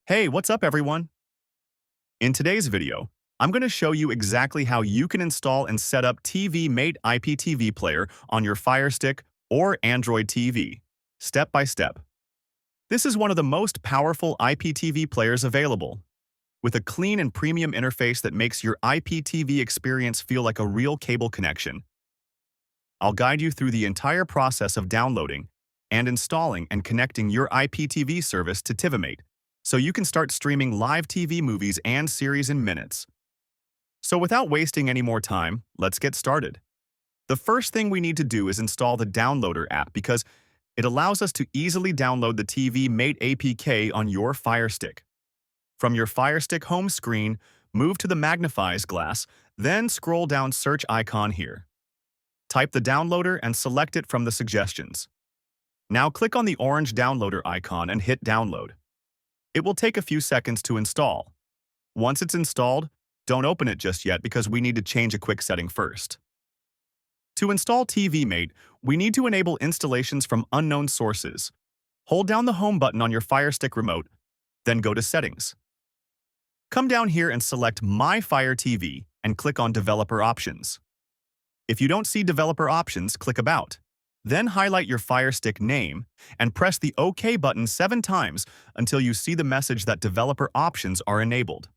Hey, what's up everyone? In today's video, I'm going to show you exactly how you can install and set up TiviMate IPTV Player on your FireStick or Android TV, step by step. This is one of the most powerful IPTV players available, with a clean and premium interface that makes your IPTV experience feel like a real cable connection. I'll guide you through the entire process of downloading and installing and connecting your IPTV service to TiviMate, so you can start streaming live TV movies and series in minutes. So without wasting any more time, let's get started. The first thing we need to do is install the Downloader app because it allows us to easily download the TiviMate APK on your FireStick. From your FireStick home screen, move to the magnifies glass, then scroll down search icon here. Type the downloader and select it from the suggestions. Now click on the orange downloader icon and hit download. It will take a few seconds to install. Once it's installed, don't open it just yet because we need to change a quick setting first. To install TiviMate, we need to enable installations from unknown sources. Hold down the home button on your FireStick remote, then go to Settings. Come down here and select My Fire TV and click on Developer Options. If you don't see Developer Options, click About. Then highlight your FireStick name and press the OK button 7 times until you see the message that Developer Options are enabled.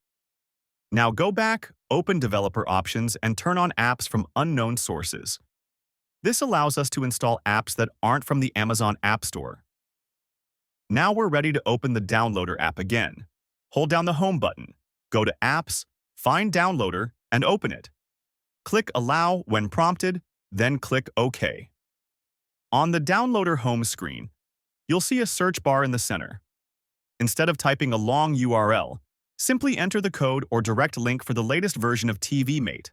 Now go back, open Developer Options, and turn on Apps from Unknown Sources. This allows us to install apps that aren't from the Amazon App Store. Now we're ready to open the Downloader app again. Hold down the Home button, go to Apps, find Downloader, and open it. Click Allow when prompted, then click OK. On the Downloader home screen, you'll see a search bar in the center. Instead of typing a long URL, simply enter the code or direct link for the latest version of TiviMate.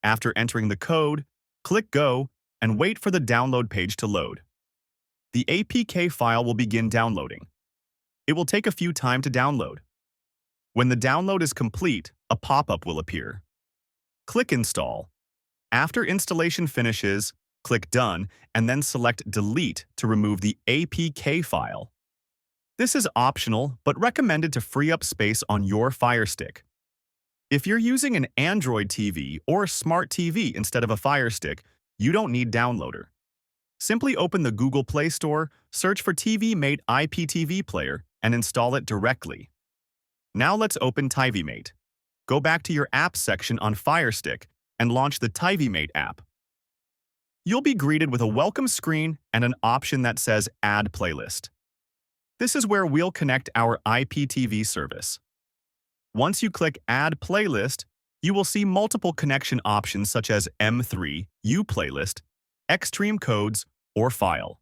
After entering the code, click Go and wait for the download page to load. The APK file will begin downloading. It will take a few time to download. When the download is complete, a pop-up will appear. Click Install. After installation finishes, click Done and then select Delete to remove the APK file. This is optional but recommended to free up space on your FireStick. If you're using an Android TV or Smart TV instead of a FireStick, you don't need Downloader. Simply open the Google Play Store, search for TiviMate IPTV Player, and install it directly. Now let's open TiviMate. Go back to your Apps section on FireStick and launch the TiviMate app. You'll be greeted with a welcome screen and an option that says Add Playlist. This is where we'll connect our IPTV service. Once you click Add Playlist, you will see multiple connection options such as M3, U Playlist, Extreme Codes, or File.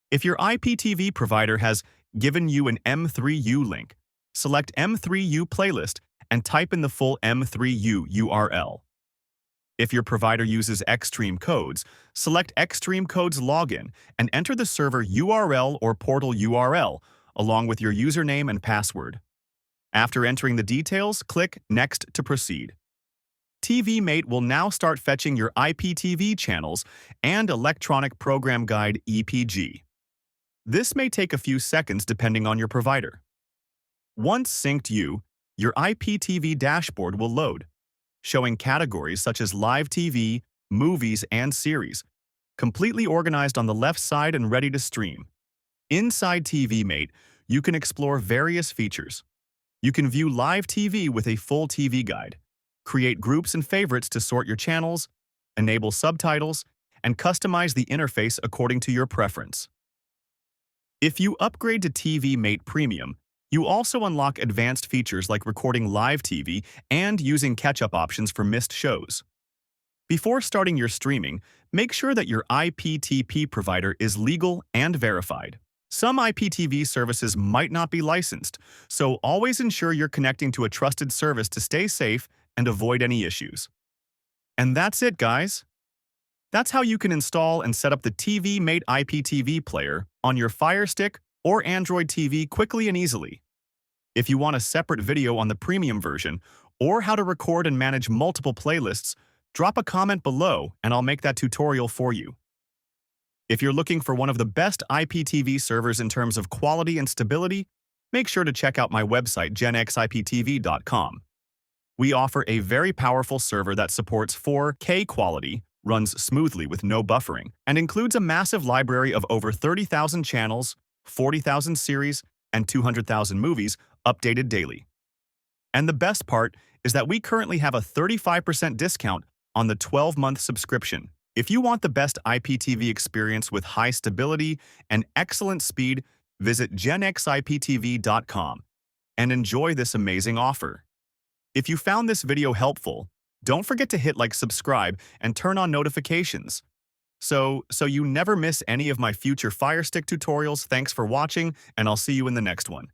If your IPTV provider has given you an M3U link, select M3U Playlist and type in the full M3U URL. If your provider uses Extreme Codes, select Extreme Codes Login and enter the server URL or portal URL along with your username and password. After entering the details, click Next to proceed. TiviMate will now start fetching your IPTV channels and Electronic Program Guide EPG. This may take a few seconds depending on your provider. Once synced, your IPTV dashboard will load, showing categories such as live TV, movies, and series, completely organized on the left side and ready to stream. Inside TiviMate, you can explore various features. You can view live TV with a full TV guide, create groups and favorites to sort your channels, enable subtitles, and customize the interface according to your preference. If you upgrade to TiviMate Premium, you also unlock advanced features like recording live TV and using catch-up options for missed shows. Before starting your streaming, make sure that your IPTV provider is legal and verified. Some IPTV services might not be licensed, so always ensure you're connecting to a trusted service to stay safe and avoid any issues. And that's it, guys. That's how you can install and set up the TiviMate IPTV player on your FireStick or Android TV quickly and easily. If you want a separate video on the premium version or how to record and manage multiple playlists, drop a comment below and I'll make that tutorial for you. If you're looking for one of the best IPTV servers in terms of quality and stability, make sure to check out my website genxiptv.com. We offer a very powerful server that supports 4K quality, runs smoothly with no buffering, and includes a massive library of over 30,000 channels, 40,000 series, and 200,000 movies updated daily. And the best part is that we currently have a 35% discount on the 12-month subscription. If you want the best IPTV experience with high stability and excellent speed, visit genxiptv.com and enjoy this amazing offer. If you found this video helpful, don't forget to hit like, subscribe, and turn on notifications so you never miss any of my future FireStick tutorials. Thanks for watching, and I'll see you in the next one.